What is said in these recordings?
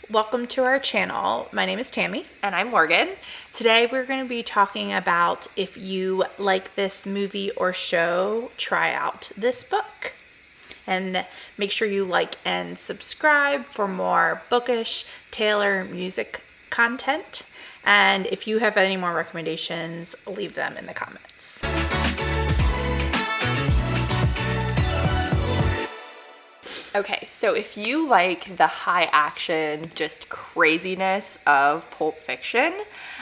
Welcome to our channel. My name is Tammy. And I'm Morgan. Today we're going to be talking about if you like this movie or show, try out this book. And make sure you like and subscribe for more bookish Taylor music content. And if you have any more recommendations, leave them in the comments. Okay, so if you like the high action, just craziness of Pulp Fiction,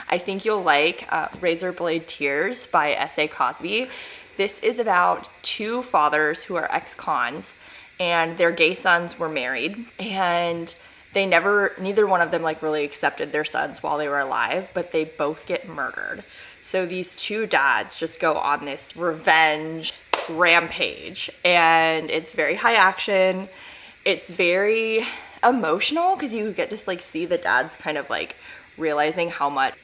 I think you'll like Razor Blade Tears by S.A. Cosby. This is about two fathers who are ex-cons, and their gay sons were married, and neither one of them really accepted their sons while they were alive, but they both get murdered. So these two dads just go on this revenge rampage, and it's very high action. It's very emotional because you get to see the dads kind of realizing how much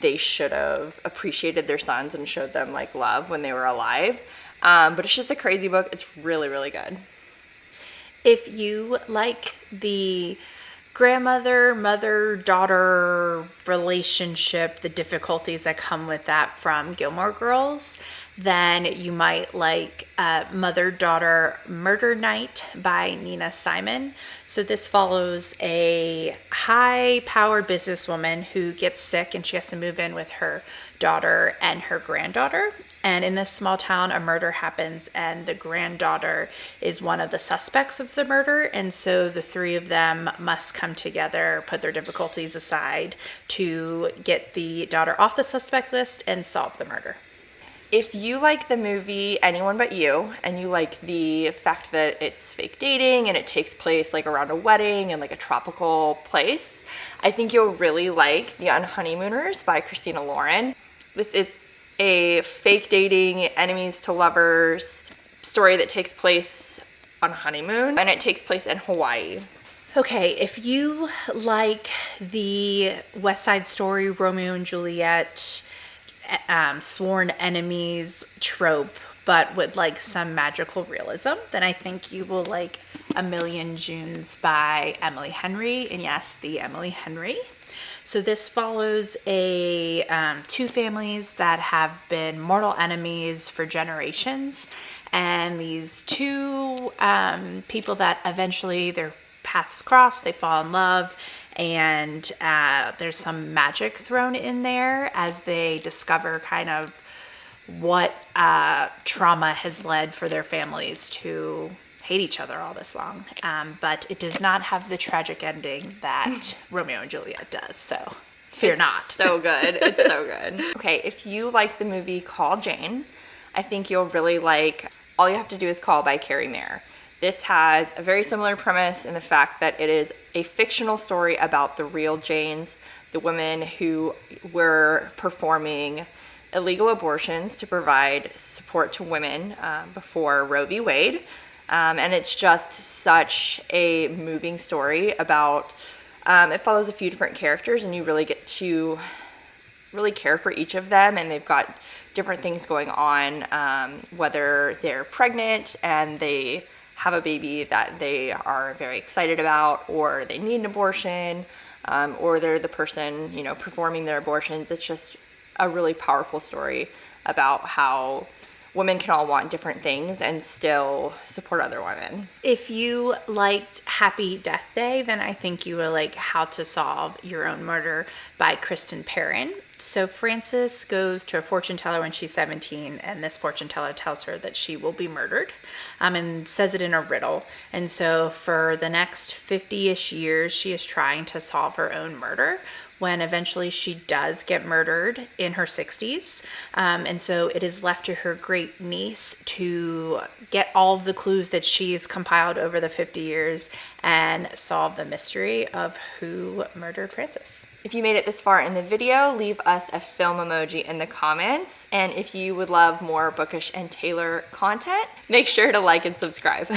they should have appreciated their sons and showed them love when they were alive. But it's just a crazy book. It's really, really good. If you like the grandmother, mother, daughter relationship, the difficulties that come with that from Gilmore Girls, then you might like Mother-Daughter Murder Night by Nina Simon. So this follows a high-powered businesswoman who gets sick and she has to move in with her daughter and her granddaughter. And in this small town, a murder happens and the granddaughter is one of the suspects of the murder. And so the three of them must come together, put their difficulties aside to get the daughter off the suspect list and solve the murder. If you like the movie Anyone But You, and you like the fact that it's fake dating and it takes place around a wedding and a tropical place, I think you'll really like The Unhoneymooners by Christina Lauren. This is a fake dating, enemies to lovers story that takes place on a honeymoon, and it takes place in Hawaii. Okay, if you like the West Side Story, Romeo and Juliet, sworn enemies trope, but with some magical realism, then I think you will like A Million Junes by Emily Henry. And yes, the Emily Henry. So this follows two families that have been mortal enemies for generations, and these two people that eventually their paths cross, they fall in love, and there's some magic thrown in there as they discover kind of what trauma has led for their families to hate each other all this long. But it does not have the tragic ending that Romeo and Juliet does, so fear not. So good. It's so good. Okay, if you like the movie Call Jane, I think you'll really like All You Have to Do Is Call by Carrie Mayer. This has a very similar premise in the fact that it is a fictional story about the real Janes, the women who were performing illegal abortions to provide support to women before Roe v. Wade. And it's just such a moving story about, it follows a few different characters, and you really get to really care for each of them, and they've got different things going on, whether they're pregnant and they have a baby that they are very excited about, or they need an abortion, or they're the person, performing their abortions. It's just a really powerful story about how women can all want different things and still support other women. If you liked Happy Death Day, then I think you will like How to Solve Your Own Murder by Kristen Perrin. So Frances goes to a fortune teller when she's 17, and this fortune teller tells her that she will be murdered, and says it in a riddle. And so for the next 50-ish years, she is trying to solve her own murder, when eventually she does get murdered in her 60s. And so it is left to her great niece to get all of the clues that she's compiled over the 50 years and solve the mystery of who murdered Frances. If you made it this far in the video, leave us a film emoji in the comments. And if you would love more bookish and Taylor content, make sure to like and subscribe.